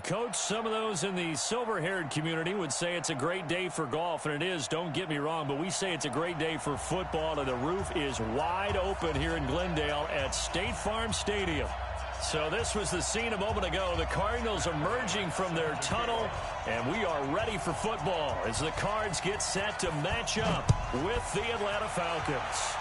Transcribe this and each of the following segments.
Coach, some of those in the silver-haired community would say it's a great day for golf, and it is, don't get me wrong, but we say it's a great day for football, and the roof is wide open here in Glendale at State Farm Stadium. So this was the scene a moment ago. The Cardinals emerging from their tunnel, and we are ready for football as the Cards get set to match up with the Atlanta Falcons.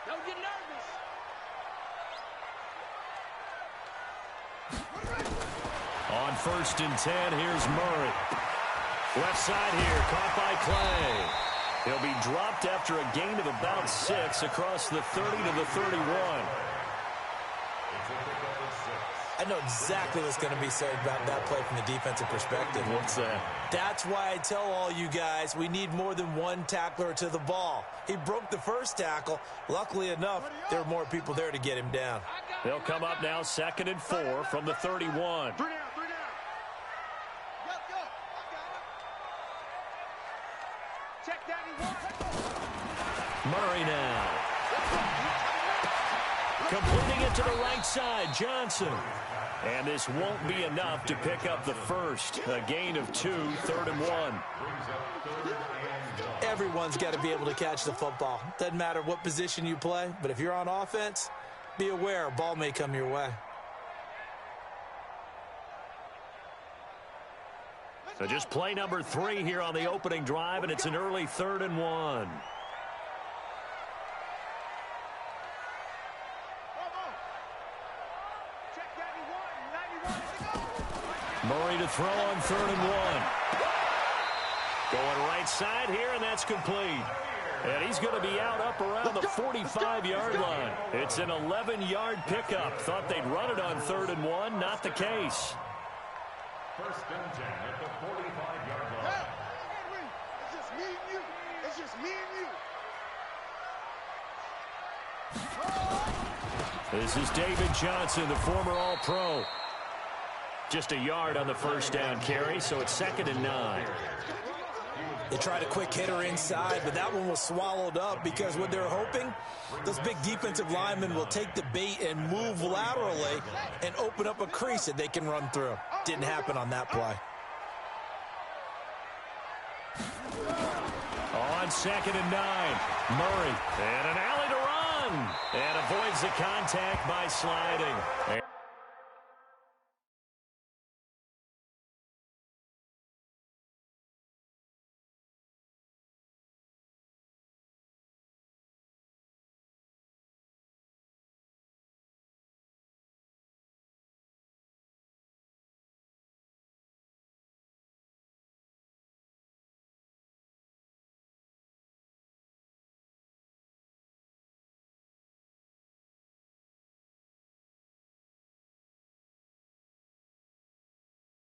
Don't get nervous. On 1st and 10, here's Murray. Left side here, caught by Clay. He'll be dropped after a gain of about 6 across the 30 to the 31. I know exactly what's going to be said about that play from the defensive perspective. What's that? That's why I tell all you guys we need more than one tackler to the ball. He broke the first tackle. Luckily enough, there were more people there to get him down. They'll come up now 2nd and 4 from the 31. Murray now. Completing it to the right side, Johnson. And this won't be enough to pick up the first. A gain of 2, 3rd and 1. Everyone's got to be able to catch the football. Doesn't matter what position you play, but if you're on offense, be aware a ball may come your way. So just play number 3 here on the opening drive, and it's an early 3rd and 1. Murray to throw on 3rd and 1. Going right side here, and that's complete. And he's going to be out up around the 45-yard line. It's an 11-yard pickup. Thought they'd run it on 3rd and 1. Not the case. 1st and 10 at the 45-yard line. It's just me and you. It's just me and you. This is David Johnson, the former All-Pro. Just a yard on the first down carry, so it's 2nd and 9. They tried a quick hitter inside, but that one was swallowed up because what they're hoping, those big defensive linemen will take the bait and move laterally and open up a crease that they can run through. Didn't happen on that play. On 2nd and 9, Murray, and an alley to run, and avoids the contact by sliding.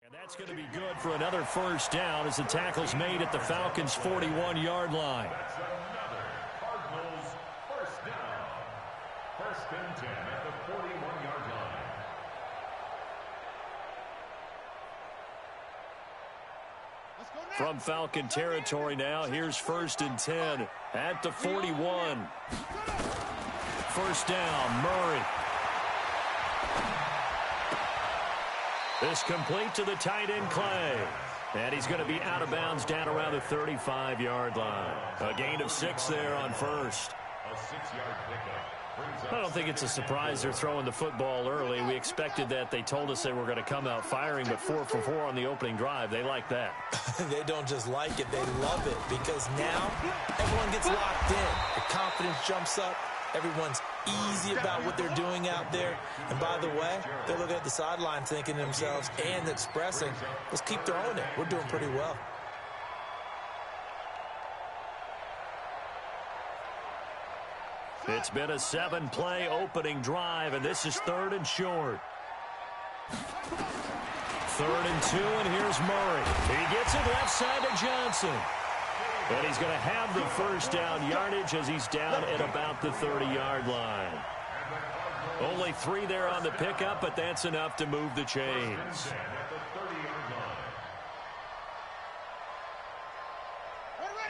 And that's going to be good for another first down as the tackle's made at the Falcons' 41-yard line. That's another Cardinals first down. 1st and 10 at the 41-yard line. From Falcon territory now, here's 1st and 10 at the 41. First down, Murray. This complete to the tight end, Clay. And he's going to be out of bounds down around the 35-yard line. A gain of 6 there on first. A 6-yard pickup. I don't think it's a surprise they're throwing the football early. We expected that. They told us they were going to come out firing, but 4 for 4 on the opening drive. They like that. They don't just like it, they love it, because now everyone gets locked in. The confidence jumps up. Everyone's easy about what they're doing out there. And by the way, they're looking at the sideline thinking to themselves and expressing, let's keep throwing it. We're doing pretty well. It's been a 7-play opening drive, and this is 3rd and short. 3rd and 2, and here's Murray. He gets it left side to Johnson. And he's going to have the first down yardage as he's down at about the 30-yard line. Only 3 there on the pickup, but that's enough to move the chains.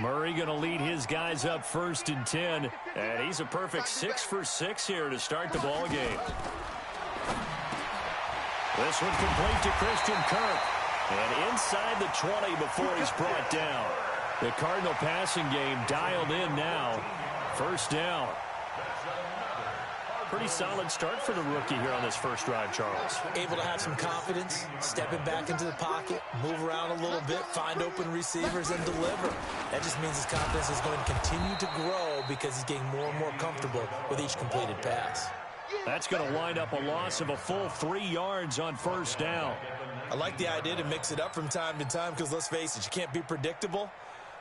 Murray going to lead his guys up 1st and 10, and he's a perfect 6 for 6 here to start the ball game. This one complete to Christian Kirk, and inside the 20 before he's brought down. The Cardinal passing game dialed in now. 1st down. Pretty solid start for the rookie here on this first drive, Charles. Able to have some confidence, stepping back into the pocket, move around a little bit, find open receivers, and deliver. That just means his confidence is going to continue to grow because he's getting more and more comfortable with each completed pass. That's going to wind up a loss of a full 3 yards on 1st down. I like the idea to mix it up from time to time because, let's face it, you can't be predictable.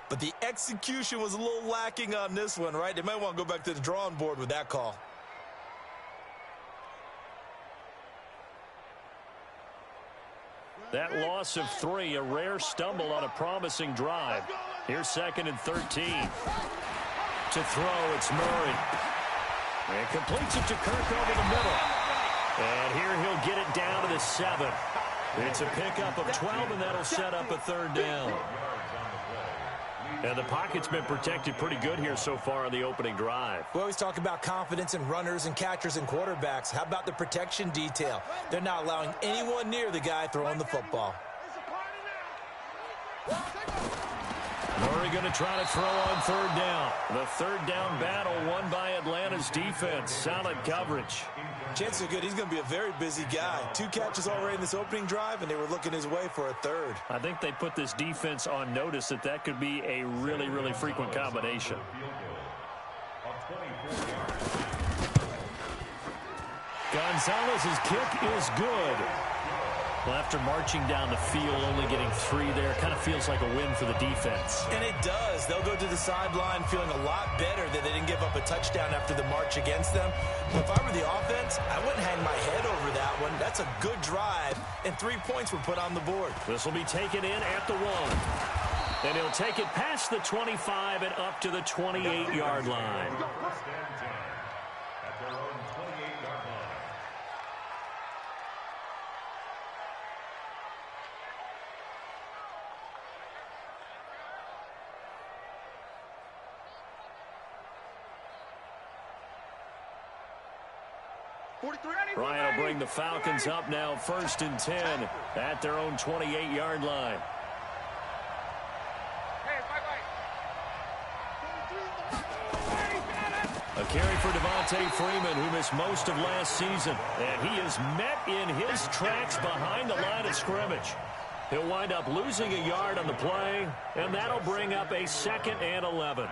But the execution was a little lacking on this one, right? They might want to go back to the drawing board with that call. That loss of 3, a rare stumble on a promising drive. Here's 2nd and 13. To throw, it's Murray. And completes it to Kirk over the middle. And here he'll get it down to the 7. It's a pickup of 12, and that'll set up a 3rd down. And the pocket's been protected pretty good here so far on the opening drive. We always talk about confidence in runners and catchers and quarterbacks. How about the protection detail? They're not allowing anyone near the guy throwing the football. Murray going to try to throw on 3rd down. The 3rd down battle won by Atlanta's defense. Solid coverage. Chances are good he's going to be a very busy guy. 2 catches already in this opening drive, and they were looking his way for a 3rd. I think they put this defense on notice that that could be a really, really frequent combination. Gonzalez's kick is good. Well, after marching down the field, only getting 3 there, kind of feels like a win for the defense. And it does. They'll go to the sideline feeling a lot better that they didn't give up a touchdown after the march against them. But if I were the offense, I wouldn't hang my head over that one. That's a good drive, and 3 points were put on the board. This will be taken in at the 1. And he'll take it past the 25 and up to the 28-yard line. Ryan will bring the Falcons up now 1st and 10 at their own 28-yard line. A carry for Devontae Freeman, who missed most of last season. And he is met in his tracks behind the line of scrimmage. He'll wind up losing a yard on the play, and that'll bring up a 2nd and 11.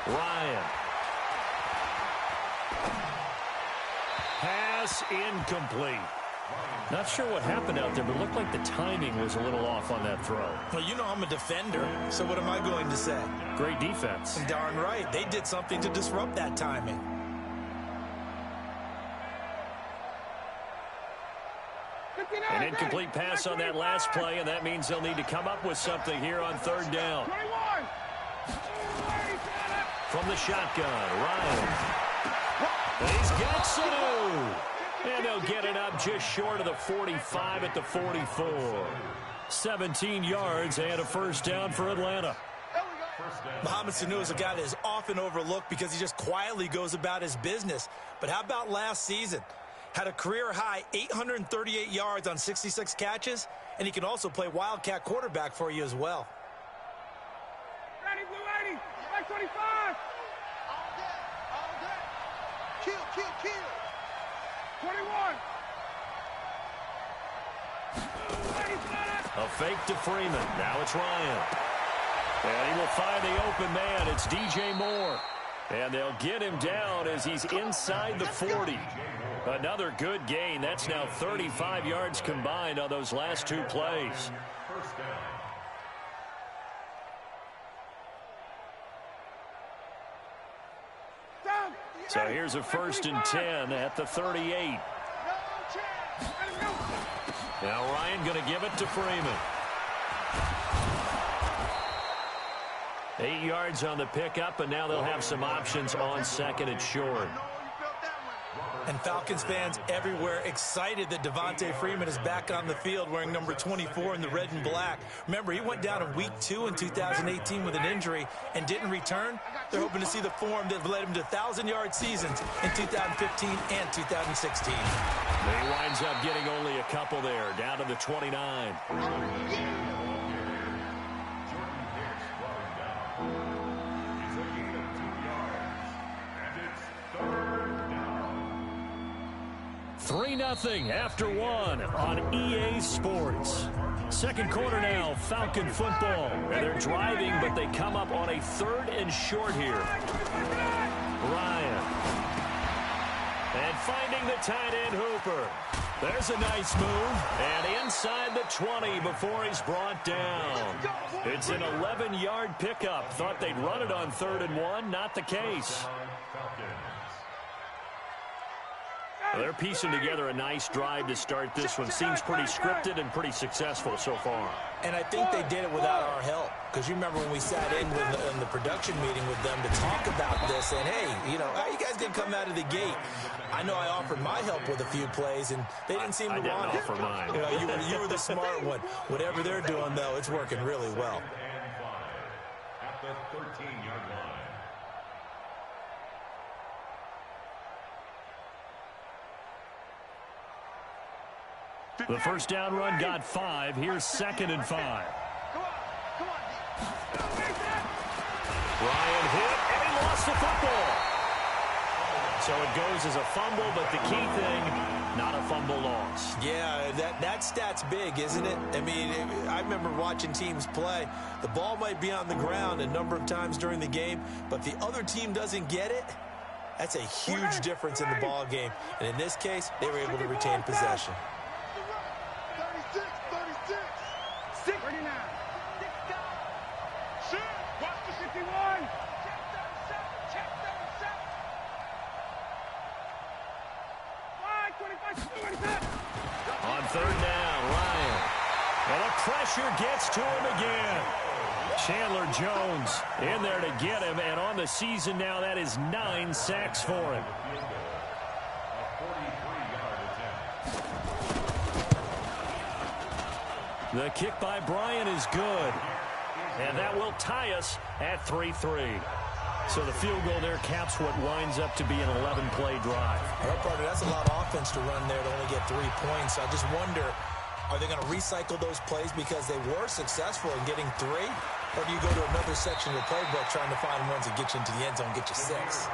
Ryan. Pass incomplete. Not sure what happened out there, but it looked like the timing was a little off on that throw. Well, you know I'm a defender, so what am I going to say? Great defense. Darn right. They did something to disrupt that timing. An incomplete pass on that last play, and that means they'll need to come up with something here on 3rd down. From the shotgun, Ryan. And he's got Sanu. And they'll get it up just short of the 45 at the 44. 17 yards and a 1st down for Atlanta. Mohamed Sanu is a guy that is often overlooked because he just quietly goes about his business. But how about last season? Had a career-high 838 yards on 66 catches, and he can also play Wildcat quarterback for you as well. Ready, blue 80, back 25. All day. Kill. 21. A fake to Freeman. Now it's Ryan. And he will find the open man. It's DJ Moore. And they'll get him down as he's inside the 40. Another good gain. That's now 35 yards combined on those last 2 plays. So here's a 1st and 10 at the 38. Now Ryan going to give it to Freeman. 8 yards on the pickup, and now they'll have some options on 2nd and short. And Falcons fans everywhere excited that Devontae Freeman is back on the field wearing number 24 in the red and black. Remember, he went down in week 2 in 2018 with an injury and didn't return. They're hoping to see the form that led him to 1,000-yard seasons in 2015 and 2016. He winds up getting only a couple there, down to the 29. Three 3-0 after 1 on EA Sports. Second quarter now, Falcon football. And they're driving, but they come up on a 3rd and short here. Ryan. And finding the tight end Hooper. There's a nice move. And inside the 20 before he's brought down. It's an 11-yard pickup. Thought they'd run it on 3rd and 1. Not the case. Well, they're piecing together a nice drive to start this one. Seems pretty scripted and pretty successful so far. And I think they did it without our help. Because you remember when we sat in the production meeting with them to talk about this. And, hey, you know, how you guys didn't come out of the gate? I know I offered my help with a few plays, and they didn't seem to want it. I didn't offer mine. You know, you were the smart one. Whatever they're doing, though, it's working really well. At the 13-yard line. The first down run got 5. Here's 2nd and 5. Ryan hit, and he lost the football. So it goes as a fumble, but the key thing, not a fumble loss. Yeah, that stat's big, isn't it? I mean, I remember watching teams play. The ball might be on the ground a number of times during the game, but if the other team doesn't get it, that's a huge difference in the ball game. And in this case, they were able to retain possession. 39. Shoot. Watch the 51. Check 37. 25. On 3rd down, Ryan. And the pressure gets to him again. Chandler Jones in there to get him, and on the season now, that is 9 sacks for him. The kick by Bryan is good. And that will tie us at 3-3. So the field goal there caps what winds up to be an 11-play drive. Well, partner, that's a lot of offense to run there to only get 3 points. I just wonder, are they going to recycle those plays because they were successful in getting 3? Or do you go to another section of the playbook trying to find ones that get you into the end zone, get you 6?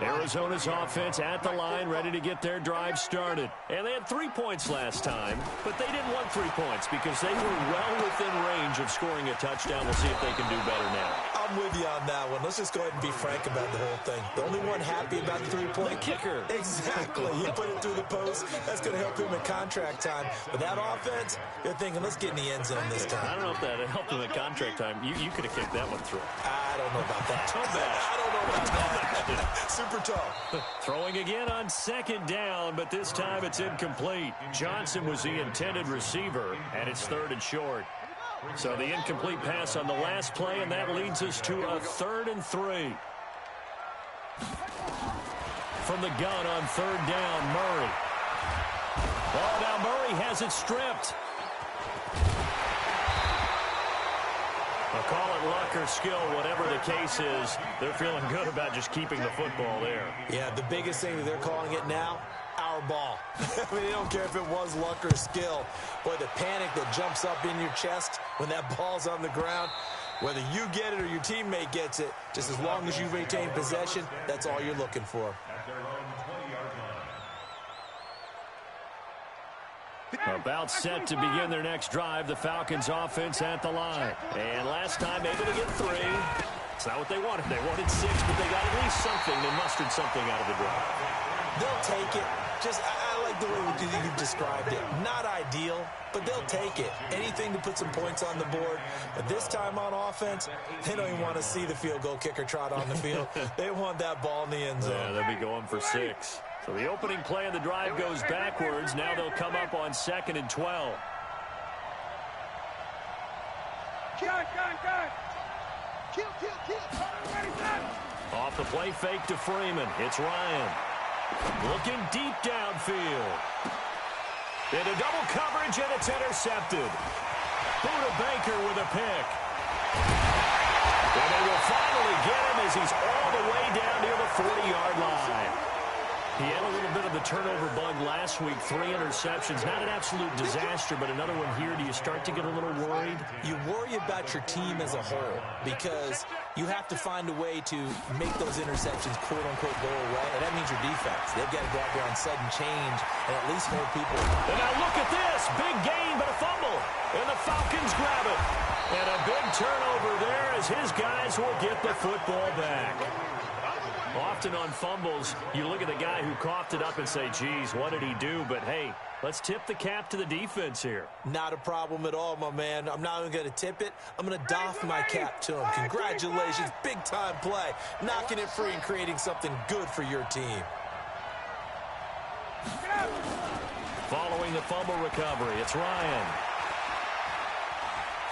Arizona's offense at the line, ready to get their drive started. And they had 3 points last time, but they didn't want 3 points because they were well within range of scoring a touchdown. We'll see if they can do better now. I'm with you on that one. Let's just go ahead and be frank about the whole thing. The only one happy about the 3-point. The kicker. Exactly. He put it through the post. That's going to help him in contract time. But that offense, they're thinking, let's get in the end zone this time. I don't know if that helped him in contract time. You could have kicked that one through. I don't know about that. I don't know about that. Super tough. Throwing again on 2nd down, but this time it's incomplete. Johnson was the intended receiver, and it's 3rd and short. So the incomplete pass on the last play, and that leads us to a 3rd and 3. From the gun on 3rd down, Murray. Oh, now Murray has it stripped. I'll call it luck or skill, whatever the case is. They're feeling good about just keeping the football there. Yeah, the biggest thing that they're calling it now, our ball. I mean, they don't care if it was luck or skill. Boy, the panic that jumps up in your chest when that ball's on the ground, whether you get it or your teammate gets it, just as long as you retain possession, that's all you're looking for. About set to begin their next drive, the Falcons offense at the line. And last time able to get 3. It's not what they wanted. They wanted 6, but they got at least something. They mustered something out of the drive. They'll take it. I like the way you described it. Not ideal, but they'll take it. Anything to put some points on the board. But this time on offense, they don't even want to see the field goal kicker trot on the field. They want that ball in the end zone. Yeah, they'll be going for 6. So the opening play of the drive goes backwards. Now they'll come up on 2nd and 12. Off the play fake to Freeman. It's Ryan. Looking deep downfield. Into double coverage, and it's intercepted. Buda Baker with a pick. And they will finally get him as he's all the way down near the 40-yard line. He had a little bit of the turnover bug last week, 3 interceptions. Not an absolute disaster, but another one here. Do you start to get a little worried? You worry about your team as a whole because you have to find a way to make those interceptions, quote-unquote, go away, and that means your defense. They've got to go out there on sudden change and at least hold people. And now look at this. Big gain, but a fumble. And the Falcons grab it. And a big turnover there as his guys will get the football back. Often on fumbles, you look at the guy who coughed it up and say, geez, what did he do? But, hey, let's tip the cap to the defense here. Not a problem at all, my man. I'm not even going to tip it. I'm going to doff my cap to him. Congratulations. Big-time play. Knocking it free and creating something good for your team. Following the fumble recovery, it's Ryan.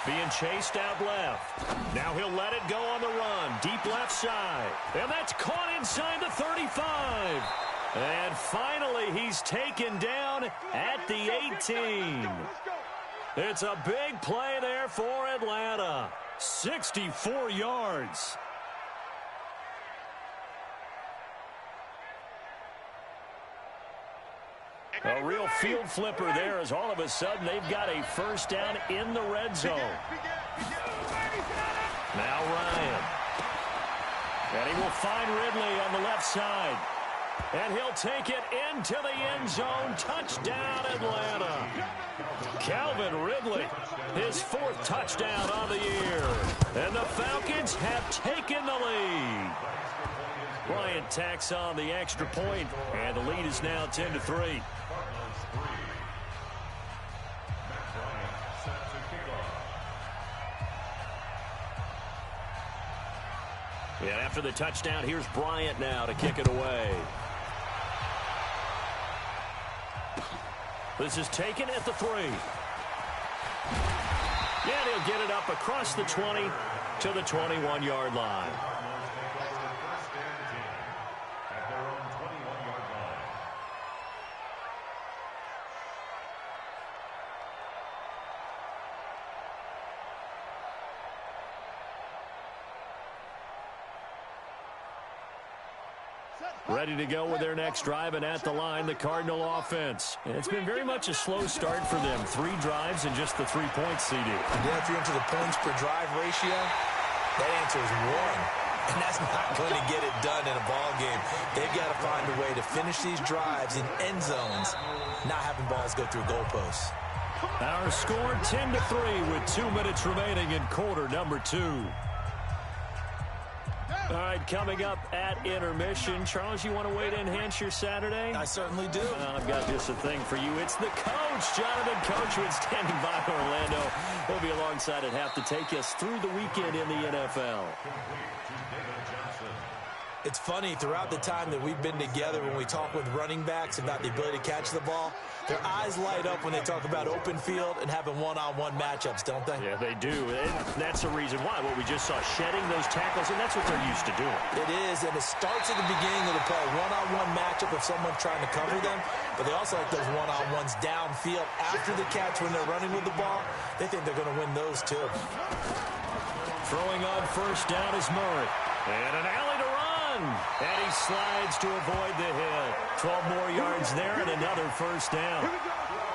Being chased out left. Now he'll let it go on the run. Deep left side. And that's caught inside the 35. And finally, he's taken down at the 18. It's a big play there for Atlanta. 64 yards. A real field flipper there as all of a sudden they've got a first down in the red zone. Now Ryan. And he will find Ridley on the left side. And he'll take it into the end zone. Touchdown, Atlanta. Calvin Ridley, his 4th touchdown of the year. And the Falcons have taken the lead. Bryant tacks on the extra point, and the lead is now 10-3. And after the touchdown, here's Bryant now to kick it away. This is taken at the 3. And he'll get it up across the 20 to the 21-yard line. Ready to go with their next drive, and at the line, the Cardinal offense. And it's been very much a slow start for them. 3 drives and just the 3 points, CD. And then if you're into the points per drive ratio, that answer is 1. And that's not going to get it done in a ball game. They've got to find a way to finish these drives in end zones, not having balls go through goalposts. Our score 10-3 with 2 minutes remaining in quarter number 2. All right, coming up at intermission. Charles, you want to wait to enhance your Saturday? I certainly do. I've got just a thing for you. It's the coach, Jonathan Coachman, standing by Orlando. He'll be alongside at half to take us through the weekend in the NFL. It's funny, throughout the time that we've been together, when we talk with running backs about the ability to catch the ball, their eyes light up when they talk about open field and having one-on-one matchups, don't they? Yeah, they do. And that's the reason why. What we just saw, shedding those tackles, and that's what they're used to doing. It is, and it starts at the beginning of the play. One-on-one matchup if someone's trying to cover them, but they also like those one-on-ones downfield after the catch when they're running with the ball. They think they're going to win those, too. Throwing on first down is Murray. And an alley to run. And he slides to avoid the hit. 12 more yards there and another first down.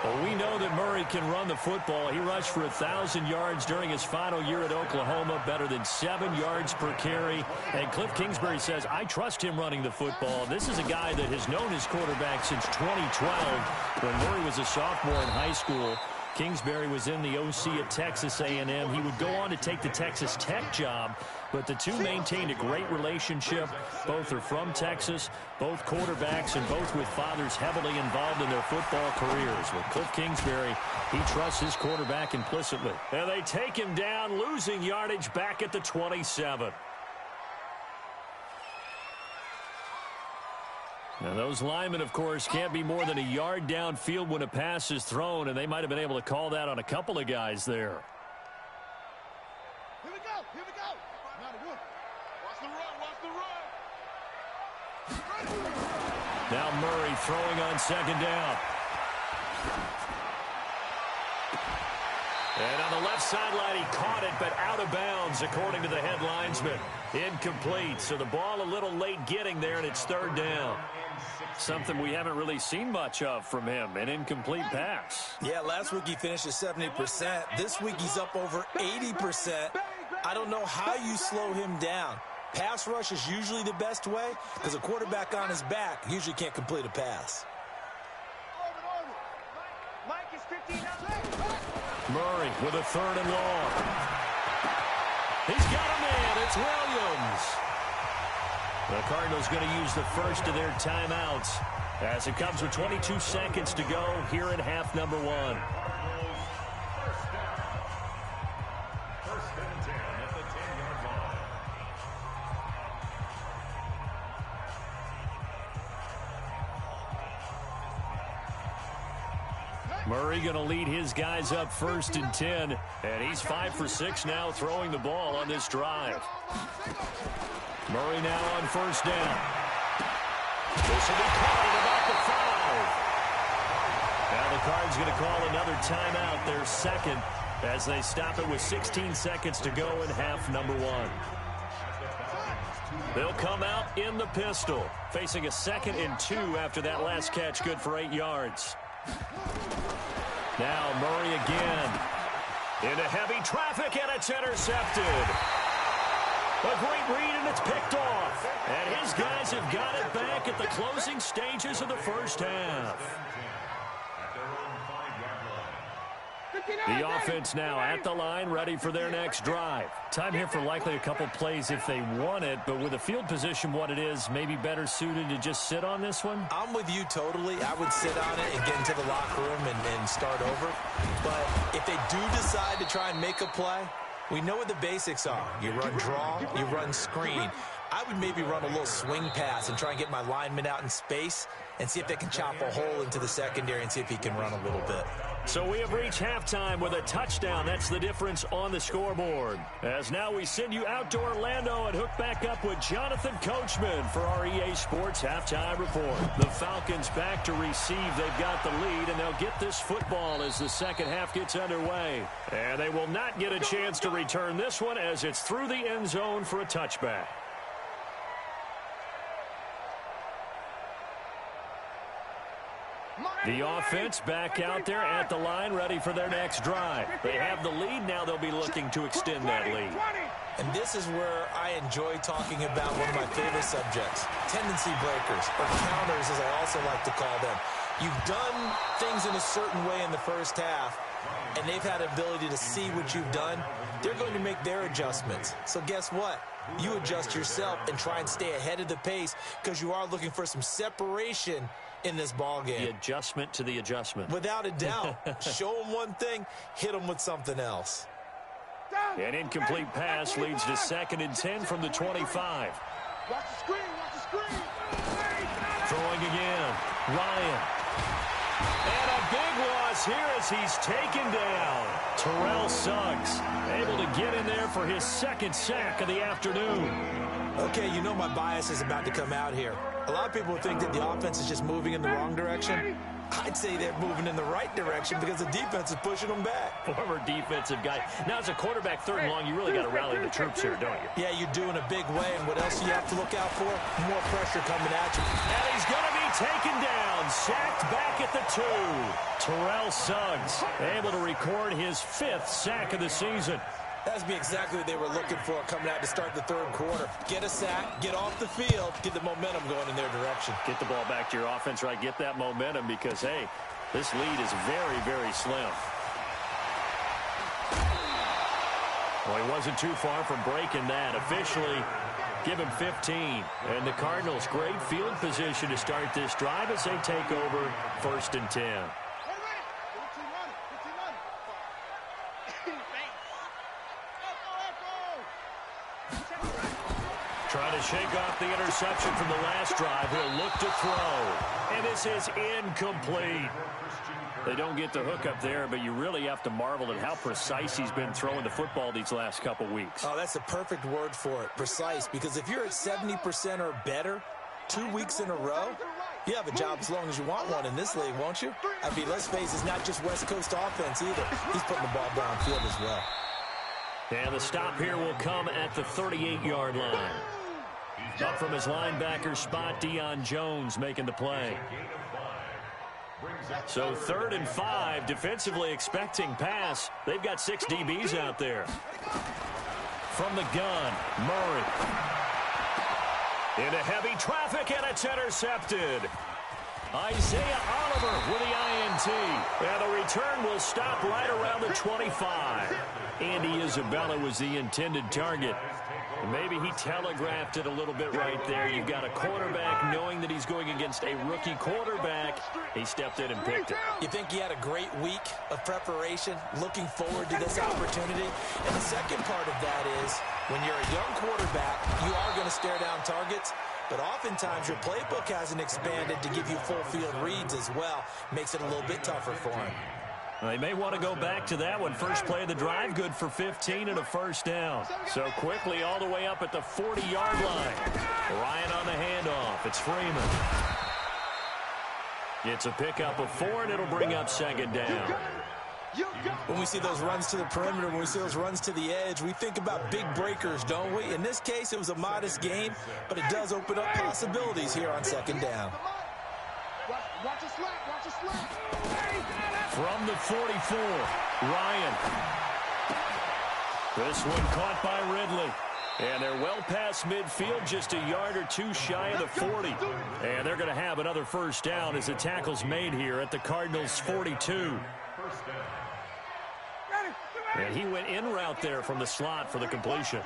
Well, we know that Murray can run the football. He rushed for 1,000 yards during his final year at Oklahoma, better than 7 yards per carry. And Cliff Kingsbury says, I trust him running the football. This is a guy that has known his quarterback since 2012 when Murray was a sophomore in high school. Kingsbury was in the OC at Texas A&M. He would go on to take the Texas Tech job but the two maintained a great relationship. Both are from Texas, both quarterbacks, and both with fathers heavily involved in their football careers. With Cliff Kingsbury, he trusts his quarterback implicitly. And they take him down, losing yardage back at the 27. Now, those linemen, of course, can't be more than a yard downfield when a pass is thrown, and they might have been able to call that on a couple of guys there. Here we go. Here we go. Now the run. Watch the run. Watch the run. Now Murray throwing on second down. And on the left sideline, he caught it, but out of bounds, according to the head linesman. Incomplete. So the ball a little late getting there, and it's third down. Something we haven't really seen much of from him, an incomplete pass. Yeah, last week he finished at 70%. This week he's up over 80%. I don't know how you slow him down. Pass rush is usually the best way because a quarterback on his back usually can't complete a pass. Mike is 15 out. Murray with a third and long. He's got a man. It's Williams. The Cardinals going to use the first of their timeouts as it comes with 22 seconds to go here in half number one. First and 10 at the 10-yard line. Murray going to lead his guys up first and 10, and he's 5 for 6 now throwing the ball on this drive. Murray now on first down. This will be caught at about the 5. Now the Cards going to call another timeout, their second, as they stop it with 16 seconds to go in half number one. They'll come out in the pistol, facing a 2nd and 2 after that last catch, good for 8 yards. Now Murray again. Into heavy traffic, and it's intercepted. A great read, and it's picked off. And his guys have got it back at the closing stages of the first half. The offense now at the line, ready for their next drive. Time here for likely a couple plays if they want it, but with the field position what it is, maybe better suited to just sit on this one? I'm with you totally. I would sit on it and get into the locker room and start over. But if they do decide to try and make a play, we know what the basics are. You run draw, you run screen. I would maybe run a little swing pass and try and get my lineman out in space and see if they can chop a hole into the secondary and see if he can run a little bit. So we have reached halftime with a touchdown. That's the difference on the scoreboard. As now we send you out to Orlando and hook back up with Jonathan Coachman for our EA Sports Halftime Report. The Falcons back to receive. They've got the lead, and they'll get this football as the second half gets underway. And they will not get a chance to return this one as it's through the end zone for a touchback. The offense back out there at the line, ready for their next drive. They have the lead. Now they'll be looking to extend that lead. And this is where I enjoy talking about one of my favorite subjects, tendency breakers, or counters as I also like to call them. You've done things in a certain way in the first half, and they've had the ability to see what you've done. They're going to make their adjustments. So guess what? You adjust yourself and try and stay ahead of the pace because you are looking for some separation in this ball game. The adjustment to the adjustment. Without a doubt. Show them one thing, hit them with something else. An incomplete pass leads to 2nd and 10 from the 25. Watch the screen, watch the screen. Throwing again. Ryan. And a big loss here as he's taken down. Terrell Suggs able to get in there for his 2nd sack of the afternoon. Okay, you know my bias is about to come out here. A lot of people think that the offense is just moving in the wrong direction. I'd say they're moving in the right direction because the defense is pushing them back. Former defensive guy. Now, as a quarterback, 3rd and long, you really got to rally the troops here, don't you? Yeah, you do in a big way. And what else do you have to look out for? More pressure coming at you. And he's going to be taken down. Sacked back at the 2. Terrell Suggs able to record his 5th sack of the season. That's be exactly what they were looking for coming out to start the 3rd quarter. Get a sack, get off the field, get the momentum going in their direction. Get the ball back to your offense, right? Get that momentum because, hey, this lead is very, very slim. Well, he wasn't too far from breaking that. Officially, give him 15. And the Cardinals, great field position to start this drive as they take over 1st and 10. Trying to shake off the interception from the last drive. He'll look to throw. And this is incomplete. They don't get the hook up there, but you really have to marvel at how precise he's been throwing the football these last couple weeks. Oh, that's the perfect word for it, precise. Because if you're at 70% or better 2 weeks in a row, you have a job as long as you want one in this league, won't you? I mean, let's face it, it's not just West Coast offense either. He's putting the ball downfield as well. And the stop here will come at the 38-yard line. Up from his linebacker spot, Deion Jones making the play. So 3rd and 5, defensively expecting pass. They've got 6 DBs out there. From the gun, Murray. Into heavy traffic, and it's intercepted. Isaiah Oliver with the INT. And the return will stop right around the 25. Andy Isabella was the intended target. Maybe he telegraphed it a little bit right there. You've got a quarterback knowing that he's going against a rookie quarterback. He stepped in and picked it. You think he had a great week of preparation, looking forward to this opportunity? And the second part of that is, when you're a young quarterback, you are going to stare down targets. But oftentimes your playbook hasn't expanded to give you full field reads as well. Makes it a little bit tougher for him. They may want to go back to that one. First play of the drive, good for 15 and a first down. So quickly all the way up at the 40-yard line. Ryan on the handoff. It's Freeman. It's a pickup of 4, and it'll bring up 2nd down. When we see those runs to the perimeter, when we see those runs to the edge, we think about big breakers, don't we? In this case, it was a modest gain, but it does open up possibilities here on 2nd down. Watch a slap, watch a slap. From the 44, Ryan. This one caught by Ridley. And they're well past midfield, just a yard or 2 shy of the 40. And they're going to have another first down as the tackle's made here at the Cardinals' 42. And he went in route there from the slot for the completion.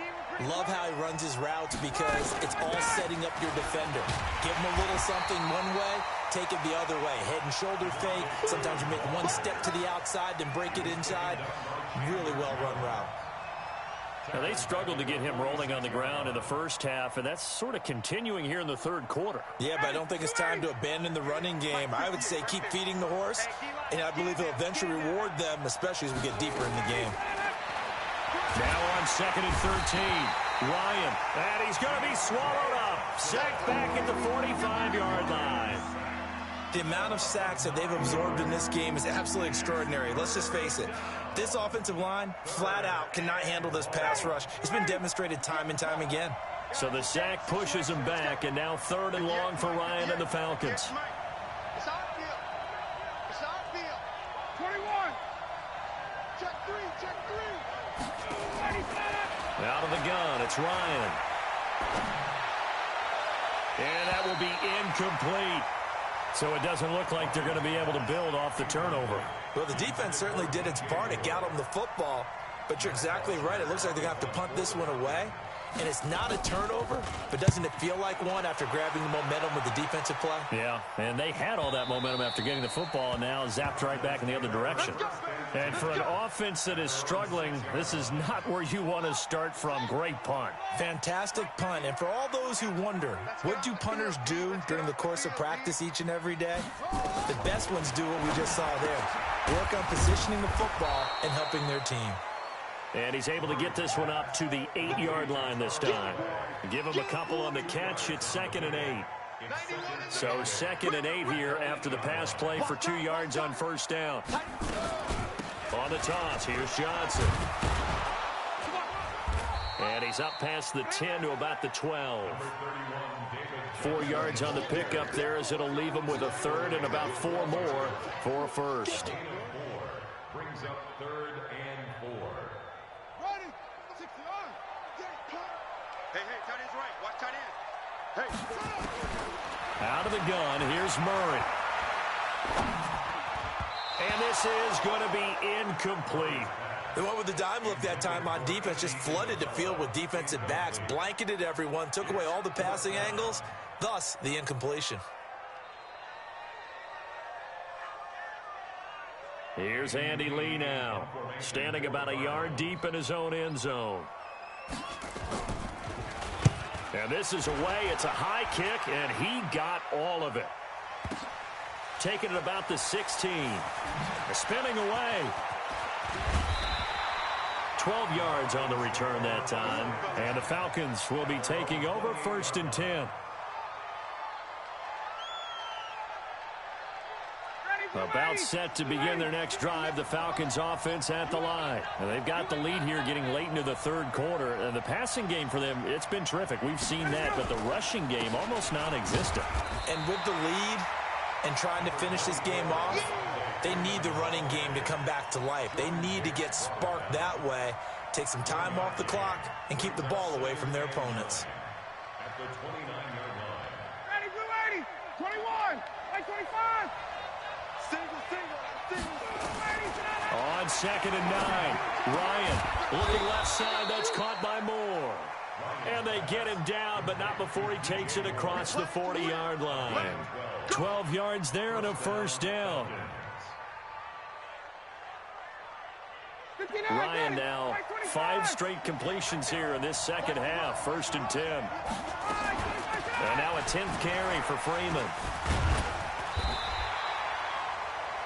Love how he runs his routes because it's all setting up your defender. Give him a little something one way, take it the other way. Head and shoulder fake. Sometimes you make one step to the outside, then break it inside. Really well-run route. Now, they struggled to get him rolling on the ground in the first half, and that's sort of continuing here in the 3rd quarter. Yeah, but I don't think it's time to abandon the running game. I would say keep feeding the horse, and I believe he'll eventually reward them, especially as we get deeper in the game. Now on 2nd and 13, Ryan, and he's going to be swallowed up. Sacked back at the 45-yard line. The amount of sacks that they've absorbed in this game is absolutely extraordinary. Let's just face it. This offensive line, flat out, cannot handle this pass rush. It's been demonstrated time and time again. So the sack pushes him back, and now 3rd and long for Ryan and the Falcons. It's outfield. It's outfield. 21. Check 3, check 3. Out of the gun, it's Ryan. And that will be incomplete. So it doesn't look like they're going to be able to build off the turnover. Well, the defense certainly did its part. It got them the football. But you're exactly right. It looks like they're going to have to punt this one away. And it's not a turnover, but doesn't it feel like one after grabbing the momentum with the defensive play? Yeah, and they had all that momentum after getting the football, and now zapped right back in the other direction. And for an offense that is struggling, this is not where you want to start from. Great punt. Fantastic punt. And for all those who wonder, what do punters do during the course of practice each and every day? The best ones do what we just saw there. Work on positioning the football and helping their team. And he's able to get this one up to the 8-yard line this time. Give him a couple on the catch. It's 2nd and 8. So 2nd and 8 here after the pass play for 2 yards on first down. On the toss, here's Johnson. And he's up past the 10 to about the 12. 4 yards on the pickup there as it'll leave him with a 3rd and about 4 more for a first. Brings up 3rd and 4. Hey, tight end's right. Watch tight end. Hey. Out of the gun, here's Murray. And this is going to be incomplete. They went with the dime look that time on defense, just flooded the field with defensive backs, blanketed everyone, took away all the passing angles, thus the incompletion. Here's Andy Lee now, standing about a yard deep in his own end zone. And this is away. It's a high kick, and he got all of it. Taking it about the 16. Spinning away. 12 yards on the return that time. And the Falcons will be taking over 1st and 10. About set to begin their next drive, the Falcons offense at the line. And they've got the lead here getting late into the 3rd quarter. And the passing game for them, it's been terrific. We've seen that, but the rushing game almost non-existent. And with the lead and trying to finish this game off, they need the running game to come back to life. They need to get sparked that way, take some time off the clock, and keep the ball away from their opponents. At the 29-yard line. Ready, blue 80, 21, 25. On 2nd and 9, Ryan looking left side. That's caught by Moore. And they get him down, but not before he takes it across the 40-yard line. 12 yards there and a 1st down. Ryan now 5 straight completions here in this 2nd half. 1st and 10. And now a 10th carry for Freeman.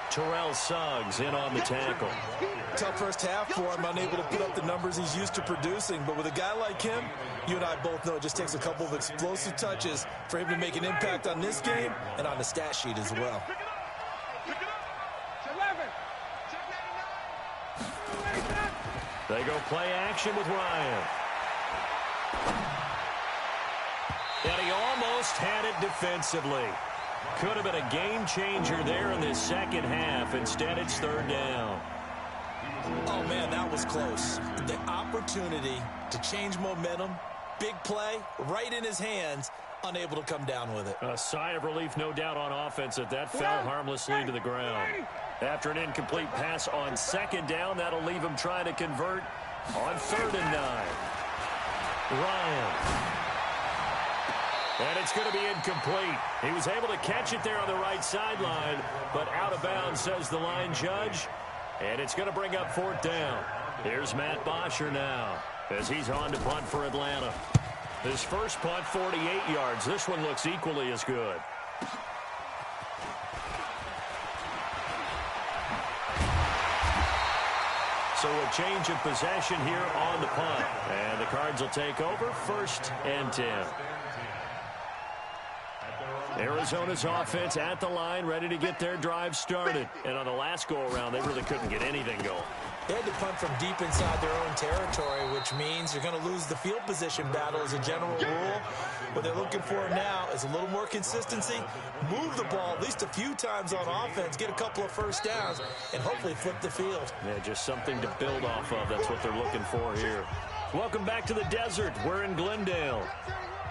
Terrell Suggs in on the tackle. Tough first half for him, unable to put up the numbers he's used to producing. But with a guy like him, you and I both know it just takes a couple of explosive touches for him to make an impact on this game and on the stat sheet as well. They go play action with Ryan. And he almost had it defensively. Could have been a game changer there in this 2nd half. Instead, it's 3rd down. Oh, man, that was close. The opportunity to change momentum, big play, right in his hands, unable to come down with it. A sigh of relief, no doubt, on offense that fell harmlessly to the ground. After an incomplete pass on 2nd down, that'll leave him trying to convert on 3rd and 9. Ryan. And it's going to be incomplete. He was able to catch it there on the right sideline, but out of bounds, says the line judge. And it's going to bring up 4th down. Here's Matt Bosher now as he's on to punt for Atlanta. His first punt, 48 yards. This one looks equally as good. So a change of possession here on the punt. And the Cards will take over 1st and 10. Arizona's offense at the line, ready to get their drive started. And on the last go-around, they really couldn't get anything going. They had to punt from deep inside their own territory, which means you're going to lose the field position battle as a general rule. What they're looking for now is a little more consistency, move the ball at least a few times on offense, get a couple of 1st downs, and hopefully flip the field. Yeah, just something to build off of. That's what they're looking for here. Welcome back to the desert. We're in Glendale.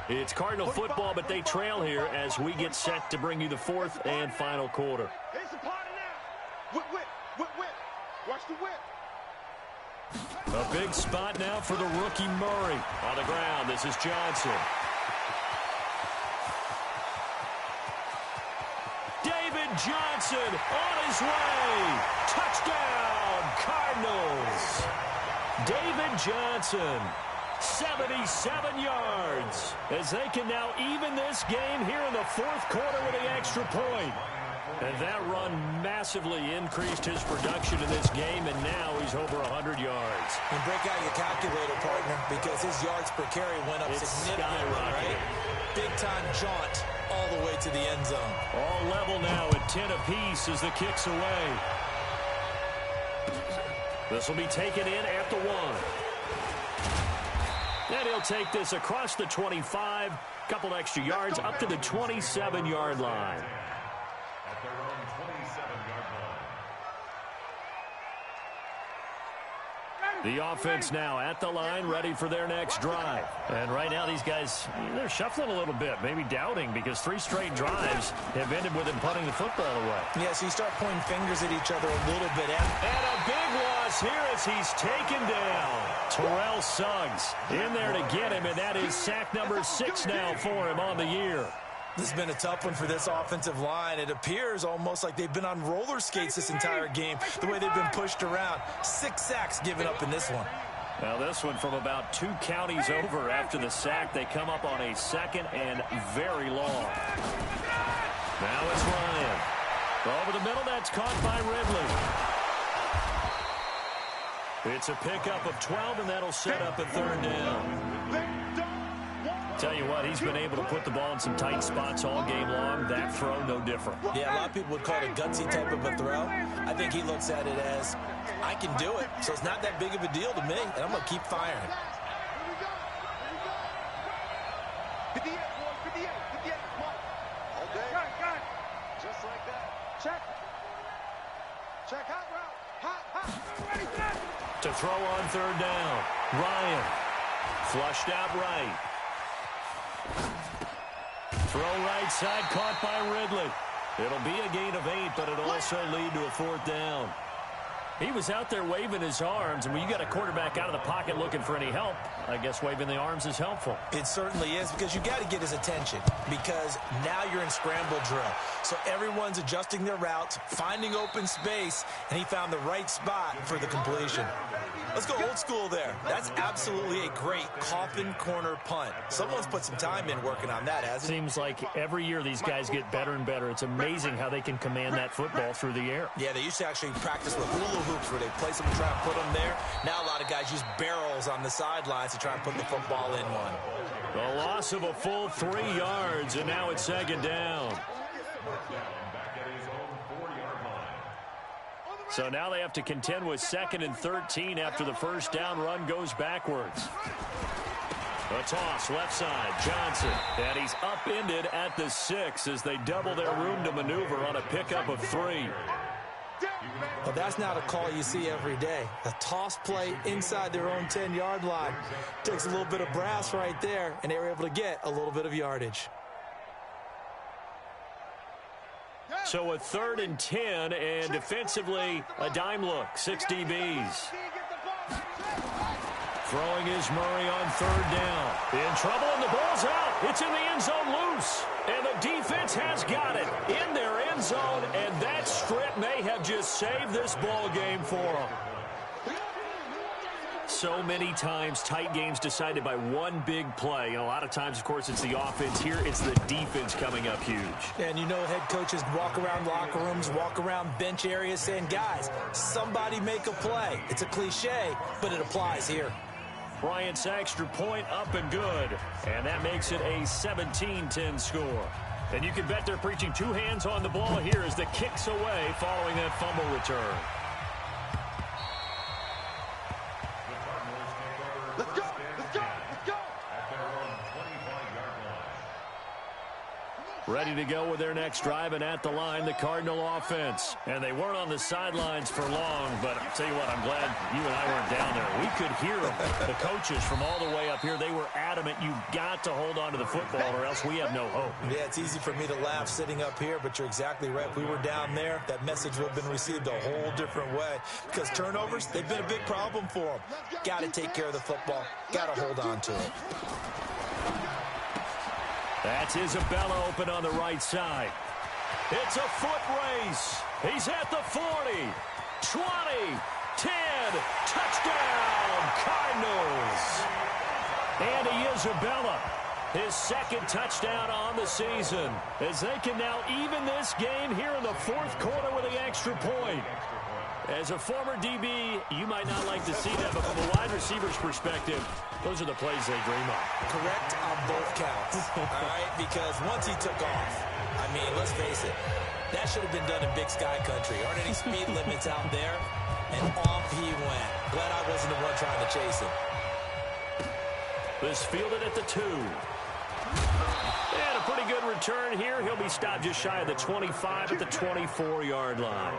It's Cardinal football, but they trail here as we get set to bring you the 4th and final quarter. It's a party now. Whip. Watch the whip. A big spot now for the rookie Murray. On the ground, this is Johnson. David Johnson on his way. Touchdown, Cardinals. David Johnson. 77 yards as they can now even this game here in the 4th quarter with the extra point. And that run massively increased his production in this game, and now he's over 100 yards. And break out your calculator, partner, because his yards per carry went up significantly, right? Big-time jaunt all the way to the end zone. All level now at 10 apiece as the kick's away. This will be taken in at the 1. And he'll take this across the 25, couple extra yards up to the 27-yard line. At their own 27-yard line. The offense now at the line, ready for their next drive. And right now, these guys, they're shuffling a little bit, maybe doubting, because 3 straight drives have ended with them punting the football away. Yeah, so you start pointing fingers at each other a little bit. And a big loss here as he's taken down. Terrell Suggs in there to get him, and that is sack number 6 now for him on the year. This has been a tough one for this offensive line. It appears almost like they've been on roller skates this entire game, the way they've been pushed around. 6 sacks given up in this one. Now this one from about 2 counties over after the sack. They come up on a 2nd and very long. Now it's Ryan. Over the middle, that's caught by Ridley. It's a pickup of 12, and that'll set up a 3rd down. Tell you what, he's been able to put the ball in some tight spots all game long. That throw, no different. Yeah, a lot of people would call it a gutsy type of a throw. I think he looks at it as, I can do it, so it's not that big of a deal to me, and I'm going to keep firing. Just like that. Check hot route. Ready, set. To throw on 3rd down. Ryan. Flushed out right. Throw right side, caught by Ridley. It'll be a gain of 8, but it'll also lead to a 4th down. He was out there waving his arms, and when you got a quarterback out of the pocket looking for any help, I guess waving the arms is helpful. It certainly is, because you got to get his attention, because now you're in scramble drill. So everyone's adjusting their routes, finding open space, and he found the right spot for the completion. Let's go old school there. That's absolutely a great coffin corner punt. Someone's put some time in working on that, hasn't he? Seems like every year these guys get better and better. It's amazing how they can command that football through the air. Yeah, they used to actually practice with hula hoops where they place them and try and put them there. Now a lot of guys use barrels on the sidelines to try and put the football in one. The loss of a full 3 yards, and now it's 2nd down. So now they have to contend with 2nd and 13 after the 1st down run goes backwards. A toss, left side, Johnson. And he's upended at the 6 as they double their room to maneuver on a pickup of 3. Well, that's not a call you see every day. A toss play inside their own 10-yard line. Takes a little bit of brass right there, and they were able to get a little bit of yardage. So a 3rd and 10, and defensively, a dime look, 6 DBs. Throwing is Murray on 3rd down. In trouble, and the ball's out. It's in the end zone loose. And the defense has got it in their end zone, and that strip may have just saved this ball game for them. So many times, tight games decided by one big play. And a lot of times, of course, it's the offense. Here, it's the defense coming up huge. And you know head coaches walk around locker rooms, walk around bench areas saying, guys, somebody make a play. It's a cliche, but it applies here. Bryant's extra point up and good. And that makes it a 17-10 score. And you can bet they're preaching 2 hands on the ball here as the kick's away following that fumble return. Let's go! Let's go! Let's go! Ready to go with their next drive, and at the line, the Cardinal offense. And they weren't on the sidelines for long, but I'll tell you what, I'm glad you and I weren't down there. We could hear them, the coaches from all the way up here. They were adamant, you've got to hold on to the football or else we have no hope. Yeah, it's easy for me to laugh sitting up here, but you're exactly right. If we were down there, that message would have been received a whole different way. Because turnovers, they've been a big problem for them. Got to take care of the football. Got to hold on to it. That's Isabella open on the right side. It's a foot race. He's at the 40, 20, 10, touchdown, Cardinals. Andy Isabella, his 2nd touchdown on the season, as they can now even this game here in the 4th quarter with an extra point. As a former DB, you might not like to see that, but from a wide receiver's perspective, those are the plays they dream of. Correct on both counts, all right? Because once he took off, I mean, let's face it, that should have been done in Big Sky Country. Aren't any speed limits out there? And off he went. Glad I wasn't the one trying to chase him. This fielded at the 2. And a pretty good return here. He'll be stopped just shy of the 25 at the 24-yard line.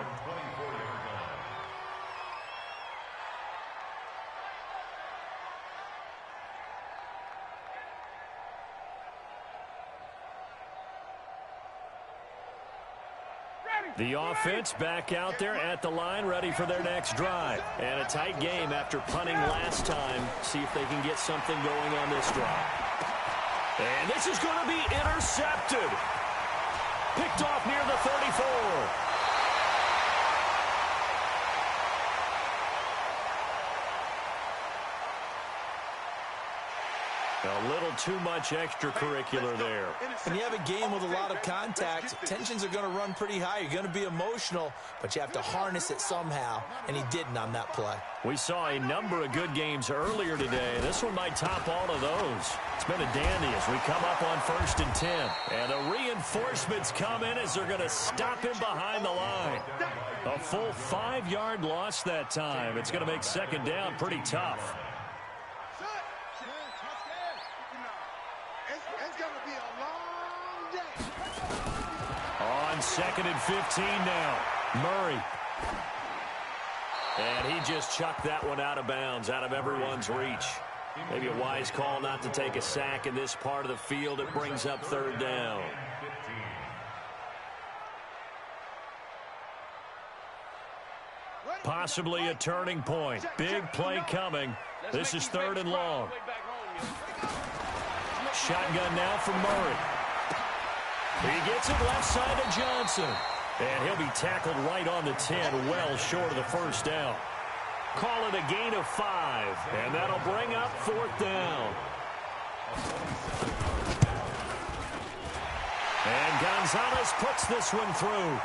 The offense back out there at the line, ready for their next drive. And a tight game after punting last time. See if they can get something going on this drive. And this is going to be intercepted. Picked off near the 34. A little too much extracurricular there. When you have a game with a lot of contact, tensions are going to run pretty high. You're going to be emotional, but you have to harness it somehow, and he didn't on that play. We saw a number of good games earlier today. This one might top all of those. It's been a dandy as we come up on 1st and 10. And the reinforcements come in as they're going to stop him behind the line. A full 5-yard loss that time. It's going to make 2nd down pretty tough. On 2nd and 15 now. Murray. And he just chucked that one out of bounds, out of everyone's reach. Maybe a wise call not to take a sack in this part of the field. It brings up 3rd down. Possibly a turning point. Big play coming. This is 3rd and long. Shotgun now from Murray. He gets it left side of Johnson. And he'll be tackled right on the 10, well short of the 1st down. Call it a gain of 5, and that'll bring up 4th down. And Gonzalez puts this one through.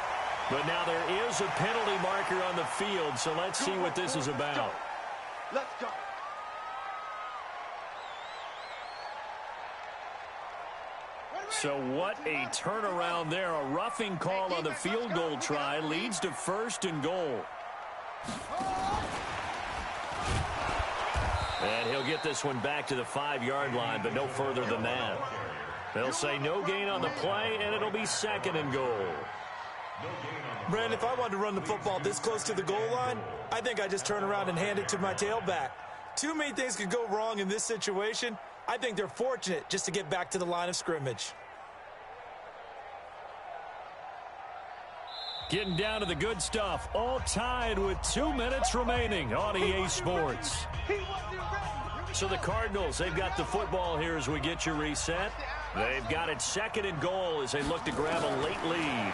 But now there is a penalty marker on the field, so let's see what this is about. Let's go. So what a turnaround there. A roughing call on the field goal try leads to 1st and goal. And he'll get this one back to the 5-yard line, but no further than that. They'll say no gain on the play, and it'll be 2nd and goal. Brandon, if I wanted to run the football this close to the goal line, I think I just turn around and hand it to my tailback. Too many things could go wrong in this situation. I think they're fortunate just to get back to the line of scrimmage. Getting down to the good stuff. All tied with 2 minutes remaining on EA Sports. So the Cardinals, they've got the football here as we get you reset. They've got it 2nd and goal as they look to grab a late lead.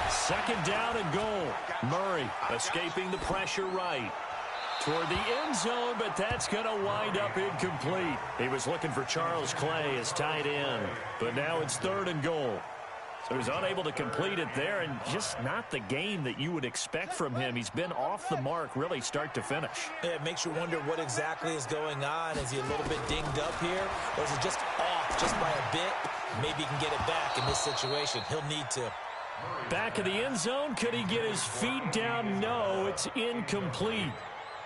2nd down and goal. Murray escaping the pressure right. Toward the end zone, but that's going to wind up incomplete. He was looking for Charles Clay as tight end, but now it's 3rd and goal. So he's unable to complete it there, and just not the game that you would expect from him. He's been off the mark really start to finish. Yeah, it makes you wonder what exactly is going on. Is he a little bit dinged up here, or is it just off just by a bit? Maybe he can get it back in this situation. He'll need to. Back of the end zone, could he get his feet down? No, it's incomplete.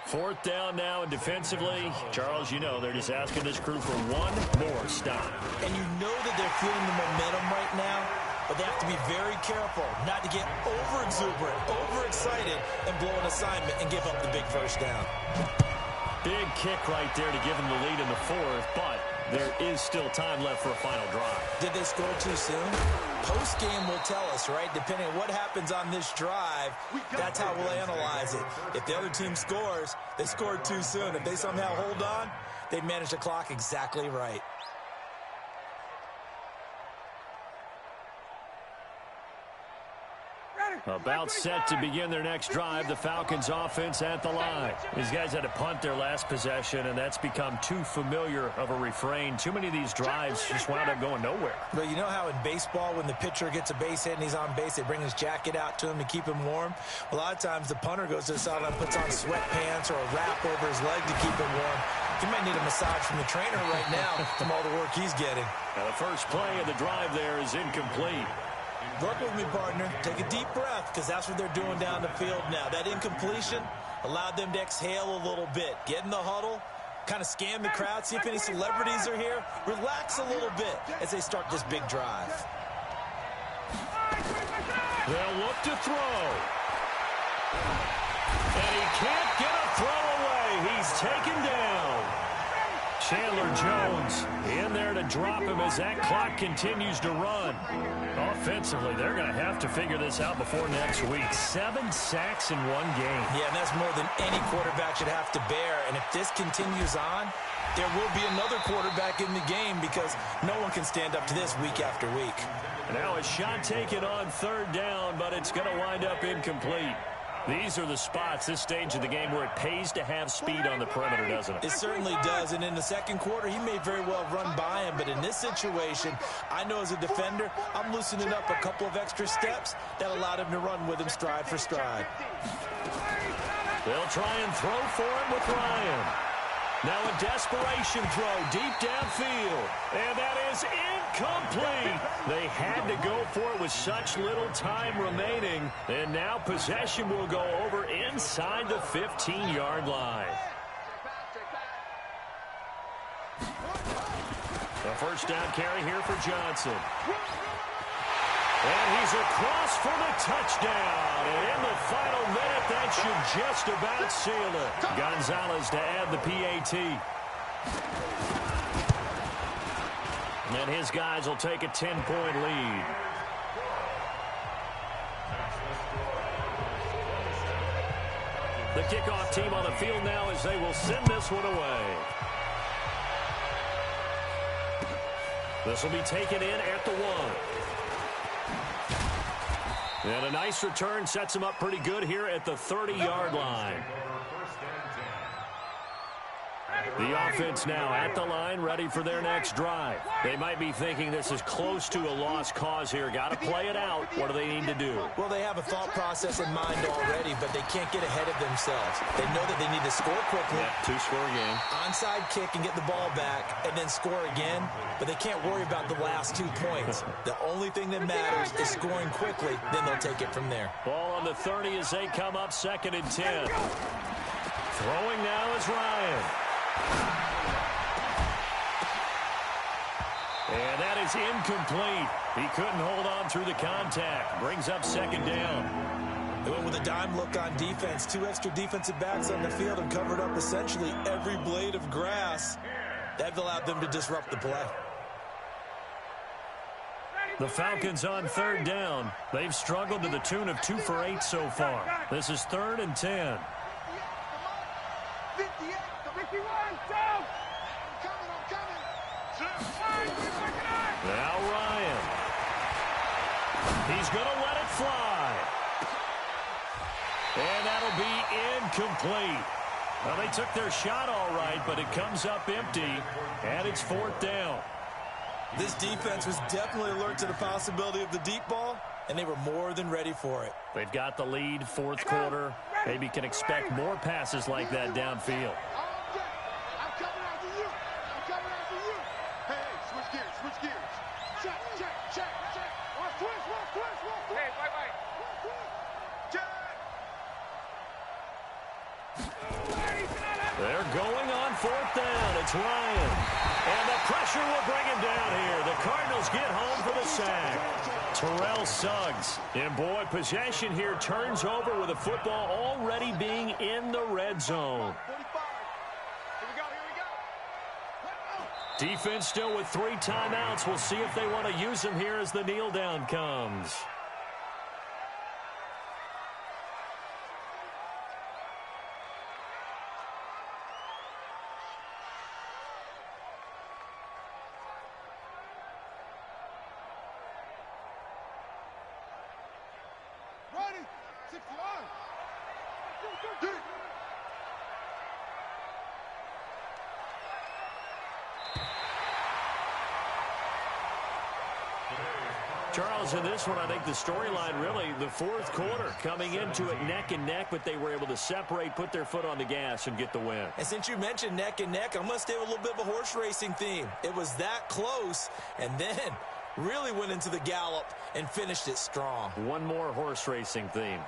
4th down now, and defensively, Charles, you know, they're just asking this crew for one more stop. And you know that they're feeling the momentum right now, but they have to be very careful not to get over-exuberant, over-excited, and blow an assignment and give up the big 1st down. Big kick right there to give them the lead in the 4th, but there is still time left for a final drive. Did they score too soon? Post-game will tell us, right? Depending on what happens on this drive, that's how we'll analyze it. If the other team scores, they scored too soon. If they somehow hold on, they manage the clock exactly right. About set to begin their next drive, the Falcons offense at the line. These guys had to punt their last possession, and that's become too familiar of a refrain. Too many of these drives just wound up going nowhere. But you know how in baseball, when the pitcher gets a base hit and he's on base, they bring his jacket out to him to keep him warm? A lot of times the punter goes to the sideline, puts on sweatpants or a wrap over his leg to keep him warm. He might need a massage from the trainer right now from all the work he's getting. Now the first play of the drive there is incomplete. Work with me, partner. Take a deep breath, because that's what they're doing down the field now. That incompletion allowed them to exhale a little bit. Get in the huddle, kind of scan the crowd, see if any celebrities are here. Relax a little bit as they start this big drive. They'll look to throw. And he can't get a throw away. He's taken down. Chandler Jones in there to drop him as that clock continues to run. Offensively, they're going to have to figure this out before next week. 7 sacks in one game. Yeah, and that's more than any quarterback should have to bear. And if this continues on, there will be another quarterback in the game because no one can stand up to this week after week. Now a shot taken on 3rd down, but it's going to wind up incomplete. These are the spots, this stage of the game, where it pays to have speed on the perimeter, doesn't it? It certainly does, and in the second quarter, he may very well run by him, but in this situation, I know as a defender, I'm loosening up a couple of extra steps that allowed him to run with him stride for stride. They'll try and throw for him with Ryan. Now a desperation throw deep downfield, and that is incomplete. They had to go for it with such little time remaining, and now possession will go over inside the 15-yard line. A first down carry here for Johnson. And he's across for the touchdown. And in the final minute, that should just about seal it. Gonzalez to add the PAT. And his guys will take a 10-point lead. The kickoff team on the field now as they will send this one away. This will be taken in at the 1. And a nice return sets him up pretty good here at the 30-yard line. The offense now at the line, ready for their next drive. They might be thinking this is close to a lost cause here. Got to play it out. What do they need to do? Well, they have a thought process in mind already, but they can't get ahead of themselves. They know that they need to score quickly. Yeah, 2-score game. Onside kick and get the ball back and then score again, but they can't worry about the last 2 points. The only thing that matters is scoring quickly, then they'll take it from there. Ball on the 30 as they come up 2nd and 10. Throwing now is Ryan. And that is incomplete. He couldn't hold on through the contact. Brings up 2nd down. They went with a dime look on defense. 2 extra defensive backs on the field and covered up essentially every blade of grass. That allowed them to disrupt the play. The Falcons on 3rd down. They've struggled to the tune of 2 for 8 so far. This is 3rd and 10. Now Ryan. He's going to let it fly. And that'll be incomplete. Well, they took their shot all right, but it comes up empty, and it's 4th down. This defense was definitely alert to the possibility of the deep ball, and they were more than ready for it. They've got the lead, 4th quarter. Maybe can expect more passes like that downfield. They're going on 4th down. It's Ryan. And the pressure will bring him down here. The Cardinals get home for the sack. Terrell Suggs. And boy, possession here turns over with the football already being in the red zone. Defense still with 3 timeouts. We'll see if they want to use them here as the kneel down comes. Charles, in this one, I think the storyline really, the 4th quarter, coming into it neck and neck, but they were able to separate, put their foot on the gas, and get the win. And since you mentioned neck and neck, I'm going to stay with a little bit of a horse racing theme. It was that close, and then really went into the gallop and finished it strong. One more horse racing theme.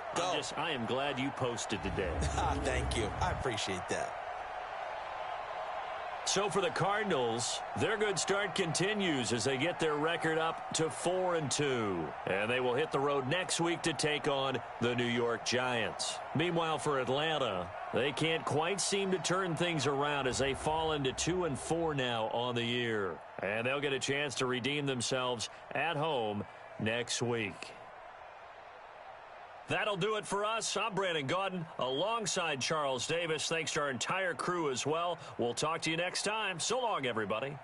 I am glad you posted today. Thank you. I appreciate that. So for the Cardinals, their good start continues as they get their record up to 4-2. And they will hit the road next week to take on the New York Giants. Meanwhile, for Atlanta, they can't quite seem to turn things around as they fall into 2-4 now on the year. And they'll get a chance to redeem themselves at home next week. That'll do it for us. I'm Brandon Gaudin alongside Charles Davis. Thanks to our entire crew as well. We'll talk to you next time. So long, everybody.